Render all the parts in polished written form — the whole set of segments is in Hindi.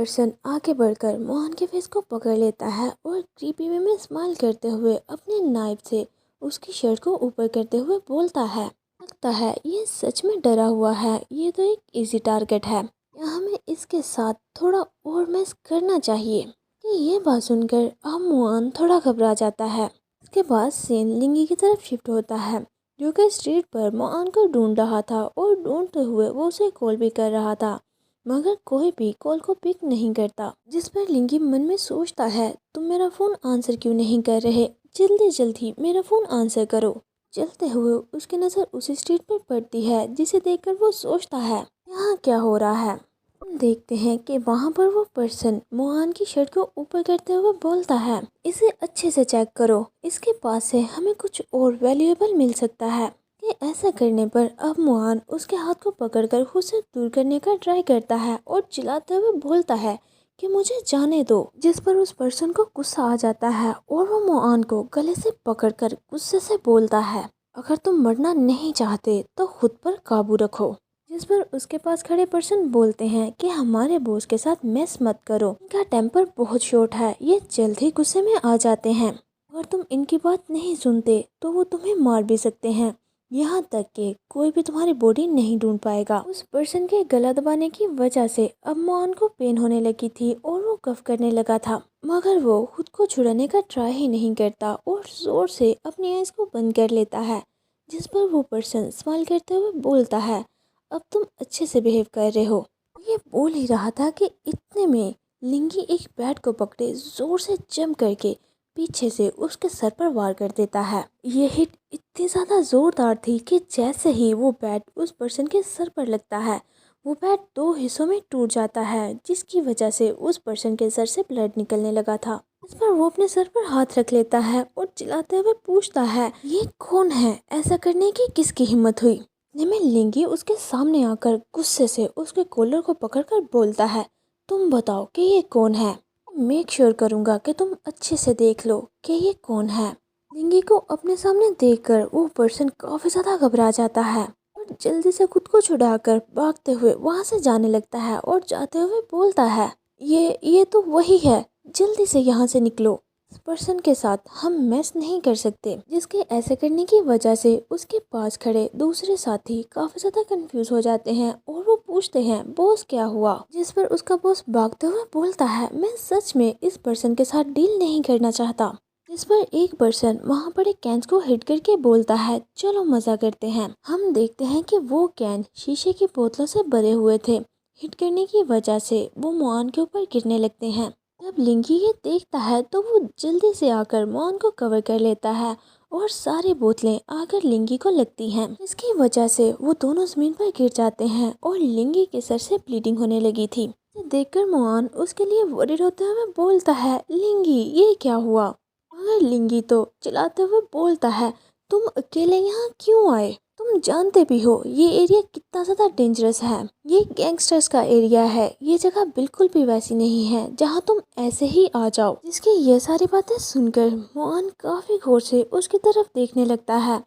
पर्सन आगे बढ़कर मोहन के फेस को पकड़ लेता है और क्रीपी वे में स्माइल करते हुए अपने नाइफ से उसकी शर्ट को ऊपर करते हुए बोलता है, लगता है ये सच में डरा हुआ है। ये तो एक इजी टारगेट है, या हमें इसके साथ थोड़ा और मैस करना चाहिए। कि ये बात सुनकर अब मोहन थोड़ा घबरा जाता है। इसके बाद सीन लिंगी की तरफ शिफ्ट होता है, जो कि स्ट्रीट पर मोहन को ढूंढ रहा था और ढूंढते हुए वो उसे कॉल भी कर रहा था, मगर कोई भी कॉल को पिक नहीं करता। जिस पर लिंगी मन में सोचता है, तुम मेरा फोन आंसर क्यों नहीं कर रहे, जल्दी जल्दी मेरा फोन आंसर करो। चलते हुए उसकी नज़र उसी स्ट्रीट पर पड़ती है, जिसे देखकर वो सोचता है यहाँ क्या हो रहा है। हम देखते हैं कि वहाँ पर वो पर्सन मोहन की शर्ट को ऊपर करते हुए बोलता है, इसे अच्छे से चेक करो, इसके पास से हमें कुछ और वैल्यूएबल मिल सकता है। कि ऐसा करने पर अब मोहन उसके हाथ को पकड़कर खुद से दूर करने का ट्राई करता है और चिल्लाते हुए बोलता है कि मुझे जाने दो। जिस पर उस पर्सन को गुस्सा आ जाता है और वो मोहन को गले से पकड़कर गुस्से से बोलता है, अगर तुम मरना नहीं चाहते तो खुद पर काबू रखो। जिस पर उसके पास खड़े पर्सन बोलते हैं कि हमारे बॉस के साथ मेस मत करो, इनका टेम्पर बहुत शॉर्ट है, ये जल्द ही गुस्से में आ जाते हैं। अगर तुम इनकी बात नहीं सुनते तो वो तुम्हें मार भी सकते हैं, यहाँ तक कि कोई भी तुम्हारी बॉडी नहीं ढूंढ पाएगा। उस पर्सन के गला दबाने की वजह से अब मोहन को पेन होने लगी थी और वो कफ करने लगा था, मगर वो खुद को छुड़ाने का ट्राई ही नहीं करता और जोर से अपनी आंख को बंद कर लेता है। जिस पर वो पर्सन स्माइल करते हुए बोलता है, अब तुम अच्छे से बिहेव कर रहे हो। ये बोल ही रहा था कि इतने में लिंगी एक बैट को पकड़े जोर से जंप करके पीछे से उसके सर पर वार कर देता है। ये हिट इतनी ज़्यादा जोरदार थी कि जैसे ही वो बैट उस पर्सन के सर पर लगता है, वो बैट दो हिस्सों में टूट जाता है, जिसकी वजह से उस पर्सन के सर से ब्लड निकलने लगा था। इस पर वो अपने सर पर हाथ रख लेता है और चिल्लाते हुए पूछता है, ये कौन है, ऐसा करने की किसकी हिम्मत हुई। इतने में लिंगी उसके सामने आकर गुस्से से उसके कॉलर को पकड़कर बोलता है, तुम बताओ कि ये कौन है, मेक श्योर करूंगा कि तुम अच्छे से देख लो कि ये कौन है। लिंगी को अपने सामने देखकर वो पर्सन काफी ज्यादा घबरा जाता है और जल्दी से खुद को छुड़ाकर भागते हुए वहां से जाने लगता है और जाते हुए बोलता है, ये तो वही है, जल्दी से यहाँ से निकलो। इस पर्सन के साथ हम मैस नहीं कर सकते। जिसके ऐसे करने की वजह से उसके पास खड़े दूसरे साथी काफी ज्यादा कंफ्यूज हो जाते हैं और वो पूछते हैं, बॉस क्या हुआ। जिस पर उसका बॉस भागते हुए बोलता है, मैं सच में इस पर्सन के साथ डील नहीं करना चाहता। जिस पर एक पर्सन वहाँ पड़े कैंस को हिट करके बोलता है, चलो मजा करते हैं। हम देखते हैं कि वो कैन शीशे की बोतलों से भरे हुए थे। हिट करने की वजह से वो मोहन के ऊपर गिरने लगते हैं। जब लिंगी ये देखता है तो वो जल्दी से आकर मोहन को कवर कर लेता है और सारी बोतलें आकर लिंगी को लगती हैं। इसकी वजह से वो दोनों जमीन पर गिर जाते हैं और लिंगी के सर से ब्लीडिंग होने लगी थी। इसे देखकर मोहन उसके लिए वरीड होते हुए बोलता है, लिंगी ये क्या हुआ। मगर लिंगी तो चिल्लाते हुए बोलता है, तुम अकेले यहाँ क्यों आए, तुम जानते भी हो ये एरिया कितना ज़्यादा डेंजरस है, ये गैंगस्टर्स का एरिया है, ये जगह बिल्कुल भी वैसी नहीं है जहाँ तुम ऐसे ही आ जाओ। जिसकी ये सारी बातें सुनकर मोहन काफी गौर से उसकी तरफ देखने लगता है,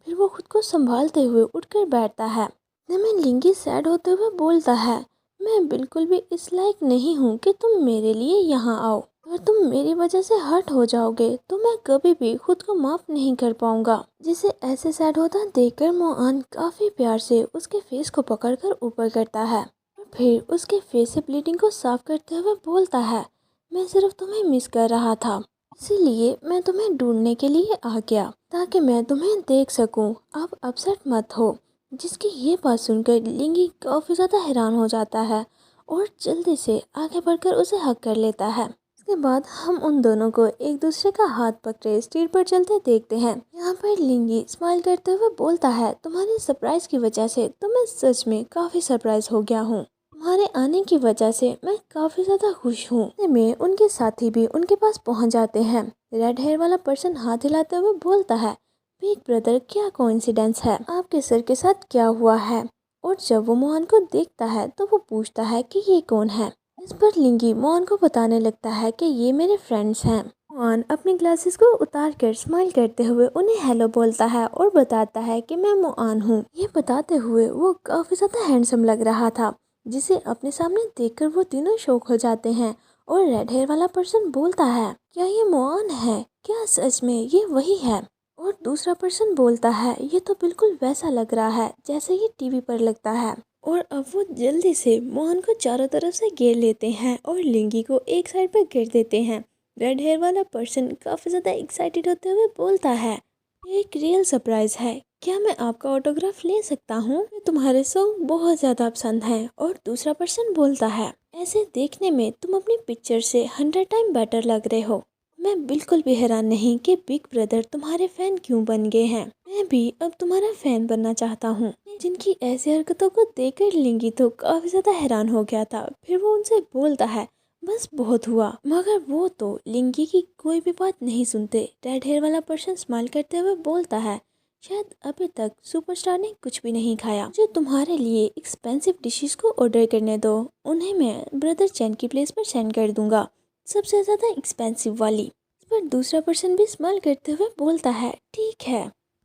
फिर वो खुद को संभालते हुए उठकर बैठता है। में लिंगी सैड होते हुए बोलता है, मैं बिल्कुल भी इस लायक नहीं हूँ कि तुम मेरे लिए यहाँ आओ, अगर तुम मेरी वजह से हर्ट हो जाओगे तो मैं कभी भी खुद को माफ नहीं कर पाऊंगा। जिसे ऐसे सैड होता देखकर मोहन काफी प्यार से उसके फेस को पकड़कर ऊपर करता है और फिर उसके फेस से ब्लीडिंग को साफ करते हुए बोलता है, मैं सिर्फ तुम्हें मिस कर रहा था, इसीलिए मैं तुम्हें ढूंढने के लिए आ गया ताकि मैं तुम्हें देख सकूं, अब अपसेट मत हो। जिसकी ये बात सुनकर लिंगी काफी ज्यादा हैरान हो जाता है और जल्दी से आगे बढ़कर उसे हक कर लेता है। इसके बाद हम उन दोनों को एक दूसरे का हाथ पकड़े स्ट्रीट पर चलते देखते हैं। यहाँ पर लिंगी स्माइल करते हुए बोलता है, तुम्हारे सरप्राइज की वजह से तो मैं सच में काफी सरप्राइज हो गया हूँ, तुम्हारे आने की वजह से मैं काफी ज्यादा खुश हूँ। में उनके साथी भी उनके पास पहुँच जाते हैं। रेड हेयर वाला पर्सन हाथ हिलाते हुए बोलता है, बिग ब्रदर क्या कोइंसिडेंस है, आपके सर के साथ क्या हुआ है। और जब वो मोहन को देखता है तो वो पूछता है कि ये कौन है। इस पर लिंगी मोहन को बताने लगता है कि ये मेरे फ्रेंड्स हैं। मोहन अपनी ग्लासेस को उतार कर स्माइल करते हुए उन्हें हेलो बोलता है और बताता है कि मैं मोहन हूँ। ये बताते हुए वो काफी ज्यादा हैंडसम लग रहा था। जिसे अपने सामने देखकर वो तीनों शॉक हो जाते हैं। और रेड हेयर वाला पर्सन बोलता है, क्या ये मोआन है? क्या सच में ये वही है? और दूसरा पर्सन बोलता है, ये तो बिल्कुल वैसा लग रहा है जैसे ये टीवी पर लगता है। और अब वो जल्दी से मोहन को चारों तरफ से घेर लेते हैं और लिंगी को एक साइड पर घेर देते हैं। रेड हेयर वाला पर्सन काफी ज्यादा एक्साइटेड होते हुए बोलता है, ये एक रियल सरप्राइज है, क्या मैं आपका ऑटोग्राफ ले सकता हूँ? मुझे तुम्हारे सॉन्ग बहुत ज्यादा पसंद है। और दूसरा पर्सन बोलता है, ऐसे देखने में तुम अपनी पिक्चर से 100 टाइम बेटर लग रहे हो। मैं बिल्कुल भी हैरान नहीं कि बिग ब्रदर तुम्हारे फैन क्यों बन गए हैं। मैं भी अब तुम्हारा फैन बनना चाहता हूँ। जिनकी ऐसी हरकतों को देखकर लिंगी तो काफी ज्यादा हैरान हो गया था। फिर वो उनसे बोलता है, बस बहुत हुआ। मगर वो तो लिंगी की कोई भी बात नहीं सुनते। रेड हेयर वाला पर्सन स्माइल करते हुए बोलता है, शायद अभी तक सुपरस्टार ने कुछ भी नहीं खाया। जो तुम्हारे लिए एक्सपेंसिव डिशेस को ऑर्डर करने दो, उन्हें मैं ब्रदर चैन की प्लेस पर सेंड कर दूंगा, सबसे ज्यादा एक्सपेंसिव वाली। इस पर दूसरा पर्सन भी स्माइल करते हुए बोलता है, ठीक है।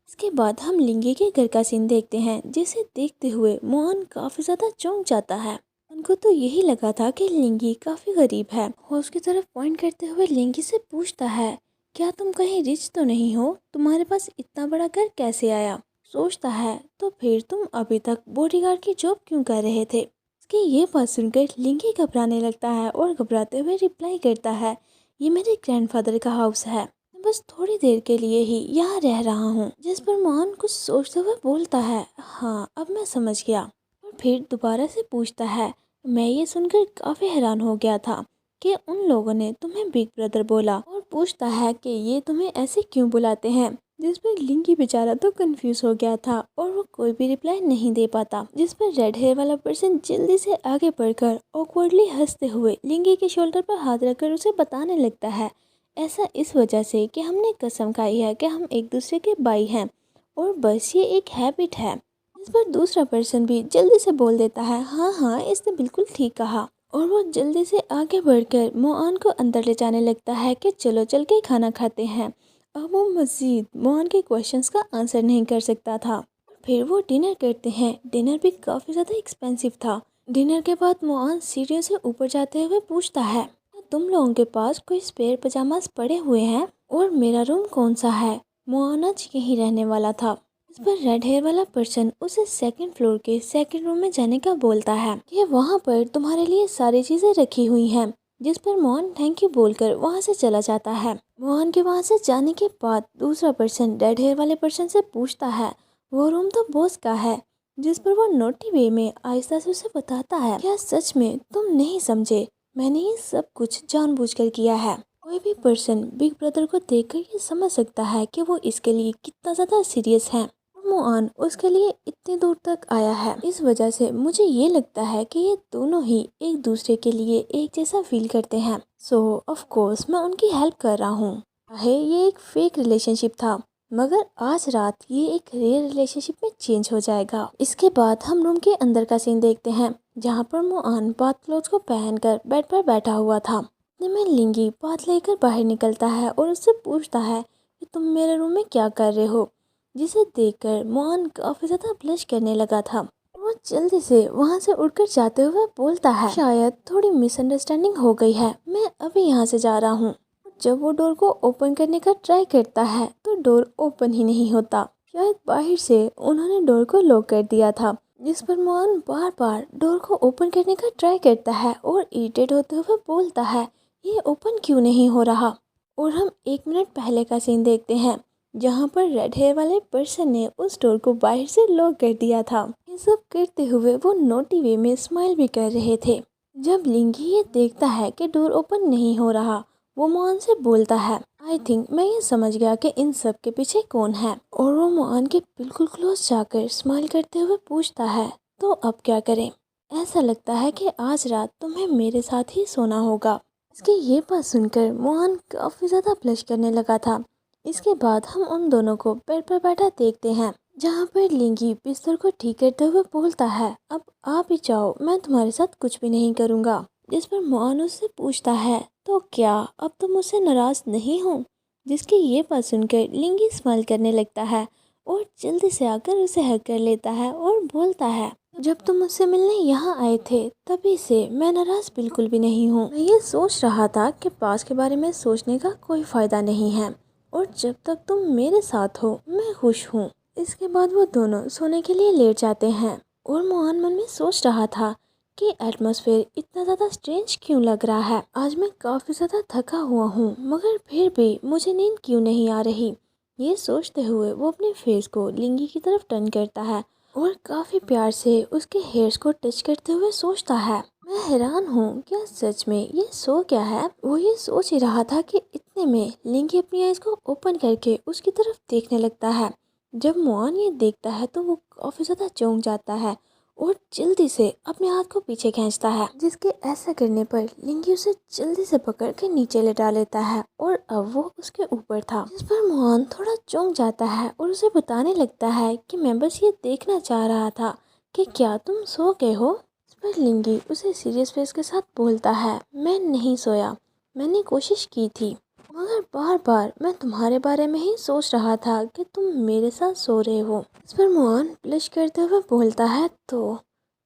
इसके बाद हम लिंगी के घर का सीन देखते हैं, जिसे देखते हुए मोहन काफी ज्यादा चौंक जाता है। उनको तो यही लगा था कि लिंगी काफी गरीब है। वो उसकी तरफ पॉइंट करते हुए लिंगी से पूछता है, क्या तुम कहीं रिच तो नहीं हो? तुम्हारे पास इतना बड़ा घर कैसे आया? सोचता है, तो फिर तुम अभी तक बॉडीगार्ड की जॉब क्यों कर रहे थे? उसकी ये बात सुनकर लिंगी घबराने लगता है और घबराते हुए रिप्लाई करता है, ये मेरे ग्रैंडफादर का हाउस है, मैं बस थोड़ी देर के लिए ही यहाँ रह रहा हूँ। जिस पर मोहन कुछ सोचते हुए बोलता है, हाँ अब मैं समझ गया। और फिर दोबारा से पूछता है, मैं ये सुनकर काफी हैरान हो गया था कि उन लोगों ने तुम्हें बिग ब्रदर बोला। और पूछता है कि ये तुम्हें ऐसे क्यों बुलाते हैं? जिस पर लिंगी बेचारा तो कंफ्यूज हो गया था और वो कोई भी रिप्लाई नहीं दे पाता। जिस पर रेड हेयर वाला पर्सन जल्दी से आगे बढ़कर ऑकवर्डली हंसते हुए लिंगी के शोल्डर पर हाथ रखकर उसे बताने लगता है, ऐसा इस वजह से कि हमने कसम खाई है कि हम एक दूसरे के भाई हैं और बस ये एक हैबिट है। इस पर दूसरा पर्सन भी जल्दी से बोल देता है, हाँ हाँ इसने बिल्कुल ठीक कहा। और वो जल्दी से आगे बढ़कर मोआन को अंदर ले जाने लगता है कि चलो चल के खाना खाते हैं। अब वो मजीद मोआन के क्वेश्चंस का आंसर नहीं कर सकता था। फिर वो डिनर करते हैं। डिनर भी काफ़ी ज़्यादा एक्सपेंसिव था। डिनर के बाद मोआन सीढ़ियों से ऊपर जाते हुए पूछता है, क्या तुम लोगों के पास कोई स्पेयर पजामास पड़े हुए हैं? और मेरा रूम कौन सा है? मोआन आज यहीं रहने वाला था। इस पर रेड हेयर वाला पर्सन उसे सेकंड फ्लोर के सेकंड रूम में जाने का बोलता है कि वहाँ पर तुम्हारे लिए सारी चीजें रखी हुई हैं। जिस पर मोहन थैंक यू बोलकर वहाँ से चला जाता है। मोहन के वहाँ से जाने के बाद दूसरा पर्सन रेड हेयर वाले पर्सन से पूछता है, वो रूम तो बॉस का है। जिस पर वो नोटी वे में आहिस्ता से उसे बताता है, क्या सच में तुम नहीं समझे? मैंने ये सब कुछ जानबूझकर किया है। कोई भी पर्सन बिग ब्रदर को देखकर ये समझ सकता है कि वो इसके लिए कितना ज्यादा सीरियस है। मोआन उसके लिए इतनी दूर तक आया है। इस वजह से मुझे ये लगता है कि ये दोनों ही एक दूसरे के लिए एक जैसा फील करते हैं। सो ऑफ कोर्स मैं उनकी हेल्प कर रहा हूँ। चाहे ये एक फेक रिलेशनशिप था, मगर आज रात ये एक रियल रिलेशनशिप में चेंज हो जाएगा। इसके बाद हम रूम के अंदर का सीन देखते हैं, जहाँ पर मोआन बाथ क्लोथ्स को पहनकर बेड पर बैठा हुआ था। इतने में लिंगी बात लेकर बाहर निकलता है और उससे पूछता है कि तुम मेरे रूम में क्या कर रहे हो? जिसे देखकर मोहन काफी ज्यादा ब्लश करने लगा था। वो जल्दी से वहाँ से उठकर जाते हुए बोलता है, शायद थोड़ी मिसअंडरस्टैंडिंग हो गई है, मैं अभी यहाँ से जा रहा हूँ। जब वो डोर को ओपन करने का ट्राई करता है तो डोर ओपन ही नहीं होता। शायद बाहर से उन्होंने डोर को लॉक कर दिया था। जिस पर मोहन बार बार डोर को ओपन करने का ट्राई करता है और इरिटेट होते हुए बोलता है, ये ओपन क्यों नहीं हो रहा? और हम 1 मिनट पहले का सीन देखते हैं, जहाँ पर रेड हेयर वाले पर्सन ने उस डोर को बाहर से लॉक कर दिया था। ये सब करते हुए वो नोटी वे में स्माइल भी कर रहे थे। जब लिंगी ये देखता है कि डोर ओपन नहीं हो रहा, वो मोहन से बोलता है, आई थिंक मैं ये समझ गया कि इन सब के पीछे कौन है। और वो मोहन के बिल्कुल क्लोज जाकर स्माइल करते हुए पूछता है, तो अब क्या करें? ऐसा लगता है कि आज रात तुम्हें मेरे साथ ही सोना होगा। इसकी ये बात सुनकर मोहन काफी ज्यादा ब्लश करने लगा था। इसके बाद हम उन दोनों को बेड पर बैठा देखते हैं, जहाँ पर लिंगी बिस्तर को ठीक करते हुए बोलता है, अब आप ही जाओ, मैं तुम्हारे साथ कुछ भी नहीं करूँगा। जिस पर मोहन उससे पूछता है, तो क्या अब तुम मुझसे नाराज नहीं हो? जिसकी ये बात सुनकर लिंगी स्माइल करने लगता है और जल्दी से आकर उसे हग कर लेता है और बोलता है, जब तुम मुझसे मिलने यहाँ आए थे तभी से मैं नाराज बिल्कुल भी नहीं हूँ। मैं ये सोच रहा था कि पास के बारे में सोचने का कोई फ़ायदा नहीं है और जब तक तुम मेरे साथ हो मैं खुश हूँ। इसके बाद वो दोनों सोने के लिए लेट जाते हैं और मोहन मन में सोच रहा था कि एटमॉस्फेयर इतना ज़्यादा स्ट्रेंज क्यों लग रहा है। आज मैं काफ़ी ज़्यादा थका हुआ हूँ मगर फिर भी मुझे नींद क्यों नहीं आ रही। ये सोचते हुए वो अपने फेस को लिंगी की तरफ टर्न करता है और काफ़ी प्यार से उसके हेयर्स को टच करते हुए सोचता है, मैं हैरान हूँ क्या सच में ये सो क्या है। वो ये सोच ही रहा था कि इतने में लिंगी अपनी आइज को ओपन करके उसकी तरफ देखने लगता है। जब मोहन ये देखता है तो वो काफ़ी ज़्यादा चौंक जाता है और जल्दी से अपने हाथ को पीछे खींचता है, जिसके ऐसा करने पर लिंगी उसे जल्दी से पकड़ के नीचे लेटा लेता है और अब वो उसके ऊपर था, जिस पर मोहन थोड़ा चौंक जाता है और उसे बताने लगता है कि मैं बस ये देखना चाह रहा था कि क्या तुम सो गए हो। इस पर लिंगी उसे सीरियस फेस के साथ बोलता है, मैं नहीं सोया, मैंने कोशिश की थी मगर बार बार मैं तुम्हारे बारे में ही सोच रहा था कि तुम मेरे साथ सो रहे हो। इस पर मोहन ब्लश करते हुए बोलता है, तो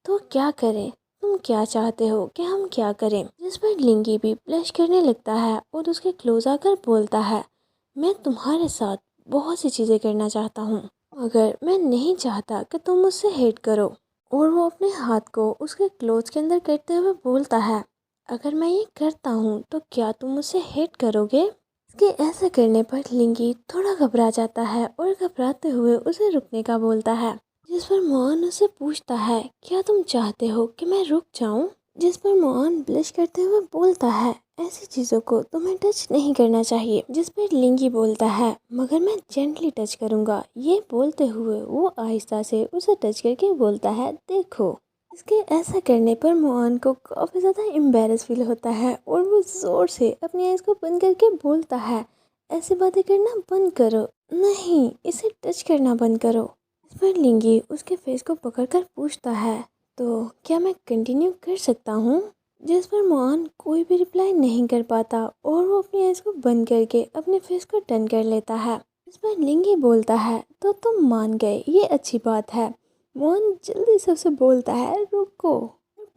क्या करें, तुम क्या चाहते हो कि हम क्या करें। जिस पर लिंगी भी ब्लश करने लगता है और उसके क्लोज आकर बोलता है, मैं तुम्हारे साथ बहुत सी चीज़ें करना चाहता हूँ मगर मैं नहीं चाहता कि तुम मुझसे हेट करो। और वो अपने हाथ को उसके क्लोथ के अंदर करते हुए बोलता है, अगर मैं ये करता हूँ तो क्या तुम मुझसे हेट करोगे। इसके ऐसा करने पर लिंगी थोड़ा घबरा जाता है और घबराते हुए उसे रुकने का बोलता है, जिस पर मोहन उसे पूछता है, क्या तुम चाहते हो कि मैं रुक जाऊं। जिस पर मोहन ब्लश करते हुए बोलता है, ऐसी चीज़ों को तुम्हें टच नहीं करना चाहिए। जिस पर लिंगी बोलता है, मगर मैं जेंटली टच करूंगा। ये बोलते हुए वो आहिस्ता से उसे टच करके बोलता है, देखो। इसके ऐसा करने पर मोहन को काफ़ी ज़्यादा एम्बेरस फील होता है और वो ज़ोर से अपनी आइज़ को बंद करके बोलता है, ऐसी बातें करना बंद करो, नहीं इसे टच करना बंद करो। इस पर लिंगी उसके फेस को पकड़कर पूछता है, तो क्या मैं कंटिन्यू कर सकता हूँ। जिस पर मोहन कोई भी रिप्लाई नहीं कर पाता और वो अपनी आइज़ को बंद करके अपने फेस को टर्न कर लेता है। इस पर लिंगी बोलता है, तो तुम मान गए, ये अच्छी बात है। मोहन जल्दी से उसे बोलता है, रुको।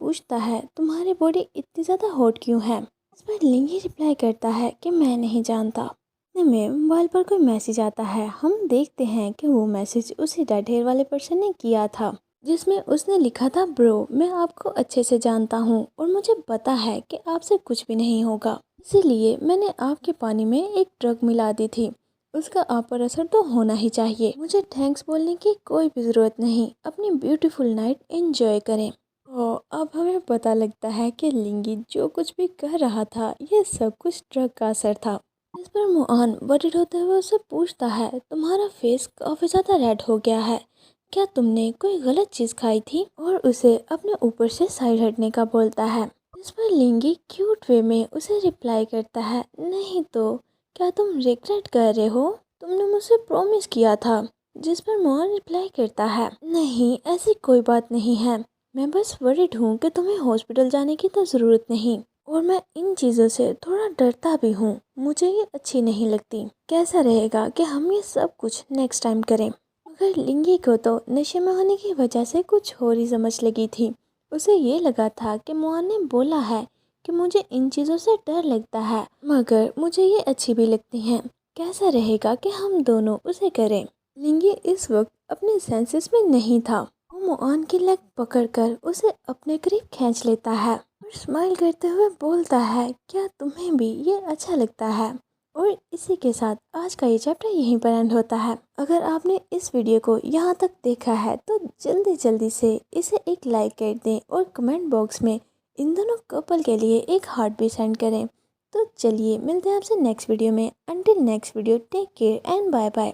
पूछता है, तुम्हारी बॉडी इतनी ज़्यादा हॉट क्यों है। इस पर लिंगी रिप्लाई करता है कि मैं नहीं जानता। इतने में मोबाइल पर कोई मैसेज आता है। हम देखते हैं कि वो मैसेज उसी रेड हेयर वाले पर्सन ने किया था, जिसमें उसने लिखा था, ब्रो मैं आपको अच्छे से जानता हूँ और मुझे पता है कि आपसे कुछ भी नहीं होगा, इसीलिए मैंने आपके पानी में एक ड्रग मिला दी थी, उसका आप पर असर तो होना ही चाहिए। मुझे थैंक्स बोलने की कोई भी ज़रूरत नहीं, अपनी ब्यूटीफुल नाइट एंजॉय करें। और अब हमें पता लगता है कि लिंगी जो कुछ भी कर रहा था ये सब कुछ ड्रग का असर था। इस पर मोहन वरिड होते हुए उससे पूछता है, तुम्हारा फेस काफ़ी ज़्यादा रेड हो गया है, क्या तुमने कोई गलत चीज़ खाई थी। और उसे अपने ऊपर से साइड हटने का बोलता है। इस पर लिंगी क्यूट वे में उसे रिप्लाई करता है, नहीं तो क्या तुम रिग्रेट कर रहे हो, तुमने मुझसे प्रॉमिस किया था। जिस पर मोहन रिप्लाई करता है, नहीं ऐसी कोई बात नहीं है, मैं बस वरिड हूँ कि तुम्हें हॉस्पिटल जाने की तो ज़रूरत नहीं और मैं इन चीज़ों से थोड़ा डरता भी हूँ, मुझे ये अच्छी नहीं लगती। कैसा रहेगा कि हम ये सब कुछ नेक्स्ट टाइम करें। मगर लिंगी को तो नशे में होने की वजह से कुछ और ही समझ लगी थी। उसे ये लगा था कि मोहन ने बोला है कि मुझे इन चीज़ों से डर लगता है मगर मुझे ये अच्छी भी लगती हैं, कैसा रहेगा कि हम दोनों उसे करें। लिंगी इस वक्त अपने सेंसेस में नहीं था। वो मोहन की लेग पकड़कर उसे अपने करीब खींच लेता है और स्माइल करते हुए बोलता है, क्या तुम्हें भी ये अच्छा लगता है। और इसी के साथ आज का ये चैप्टर यहीं पर एंड होता है। अगर आपने इस वीडियो को यहाँ तक देखा है तो जल्दी जल्दी से इसे एक लाइक कर दें और कमेंट बॉक्स में इन दोनों कपल के लिए एक हार्ट भी सेंड करें। तो चलिए मिलते हैं आपसे नेक्स्ट वीडियो में। Until next video, take care and bye bye.